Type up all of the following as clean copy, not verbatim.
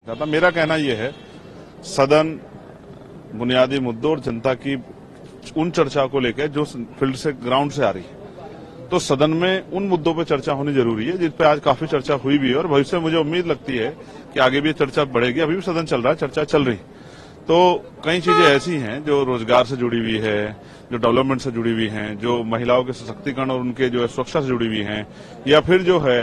था। मेरा कहना यह है, सदन बुनियादी मुद्दों और जनता की उन चर्चा को लेकर जो फील्ड से ग्राउंड से आ रही है, तो सदन में उन मुद्दों पर चर्चा होनी जरूरी है जिस पे आज काफी चर्चा हुई भी है और भविष्य में मुझे उम्मीद लगती है कि आगे भी चर्चा बढ़ेगी। अभी भी सदन चल रहा है, चर्चा चल रही। तो कई चीजें ऐसी हैं जो रोजगार से जुड़ी हुई है, जो डेवलपमेंट से जुड़ी हुई हैं, जो महिलाओं के सशक्तिकरण और उनके जो है सुरक्षा से जुड़ी हुई हैं, या फिर जो है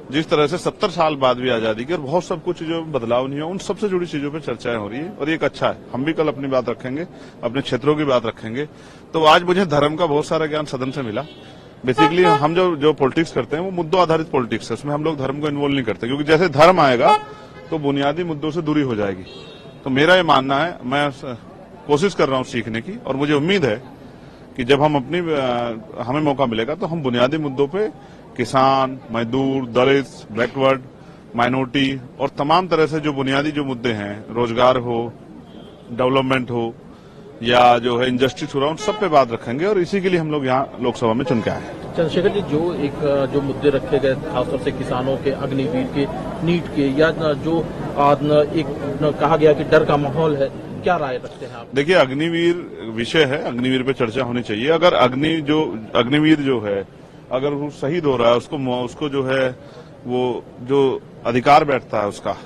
जिस तरह से 70 साल बाद भी आजादी की और बहुत सब कुछ जो बदलाव नहीं है, उन सबसे जुड़ी चीजों पर चर्चाएं हो रही है और ये एक अच्छा है। हम भी कल अपनी बात रखेंगे, अपने क्षेत्रों की बात रखेंगे। तो आज मुझे धर्म का बहुत सारा ज्ञान सदन से मिला। बेसिकली हम जो पॉलिटिक्स करते हैं वो मुद्दों आधारित पॉलिटिक्स है, उसमें हम लोग धर्म को इन्वॉल्व नहीं करते, क्योंकि जैसे धर्म आएगा तो बुनियादी मुद्दों से दूरी हो जाएगी। तो मेरा ये मानना है, मैं कोशिश कर रहा हूं सीखने की और मुझे उम्मीद है कि जब हमें मौका मिलेगा तो हम बुनियादी मुद्दों पे किसान, मजदूर, दलित, बैकवर्ड, माइनॉरिटी और तमाम तरह से जो बुनियादी जो मुद्दे हैं, रोजगार हो, डेवलपमेंट हो या जो है इंडस्ट्री हो रहा, उन सब पे बात रखेंगे और इसी के लिए हम लोग यहाँ लोकसभा में चुन के आए हैं। चंद्रशेखर जी, जो मुद्दे रखे गए खासतौर से किसानों के, अग्निवीर के, नीट के, या जो कहा गया कि डर का माहौल है, क्या राय रखते हैं आप? देखिए, अग्निवीर विषय है, अग्निवीर पे चर्चा होनी चाहिए। अगर अग्निवीर जो है अगर वो शहीद हो रहा है, उसको जो है वो जो अधिकार बैठता है उसका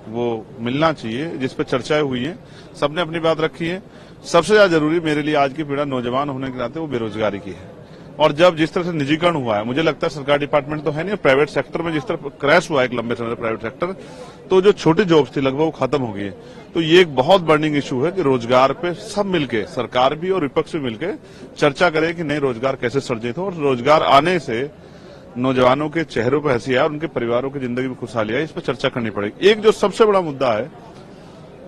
वो मिलना चाहिए, जिस पे चर्चाएं हुई हैं, सबने अपनी बात रखी है। सबसे ज्यादा जरूरी मेरे लिए आज की पीड़ा नौजवान होने के नाते वो बेरोजगारी की है। और जब जिस तरह से निजीकरण हुआ है, मुझे लगता है सरकार डिपार्टमेंट तो है नहीं, प्राइवेट सेक्टर में जिस तरह क्रैश हुआ है एक लंबे समय से प्राइवेट सेक्टर, तो जो छोटी जॉब्स थी लगभग वो खत्म हो गई है। तो ये एक बहुत बर्निंग इशू है कि रोजगार पे सब मिलके, सरकार भी और विपक्ष भी मिलके चर्चा करे कि नए रोजगार कैसे सृजित हो और रोजगार आने से नौजवानों के चेहरों पर हंसी आए और उनके परिवारों की जिंदगी में खुशहाली आए, इस पर चर्चा करनी पड़ेगी। एक जो सबसे बड़ा मुद्दा है,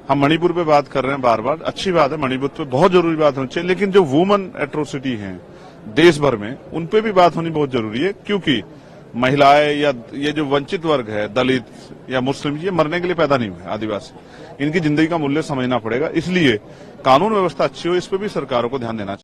हम मणिपुर पे बात कर रहे हैं बार बार, अच्छी बात है, मणिपुर पे बहुत जरूरी बात होनी चाहिए, लेकिन जो वुमन एट्रोसिटी है देश भर में, उन पे भी बात होनी बहुत जरूरी है, क्योंकि महिलाएं या ये जो वंचित वर्ग है, दलित या मुस्लिम, ये मरने के लिए पैदा नहीं हुए, आदिवासी, इनकी जिंदगी का मूल्य समझना पड़ेगा। इसलिए कानून व्यवस्था अच्छी हो, इस पे भी सरकारों को ध्यान देना चाहिए।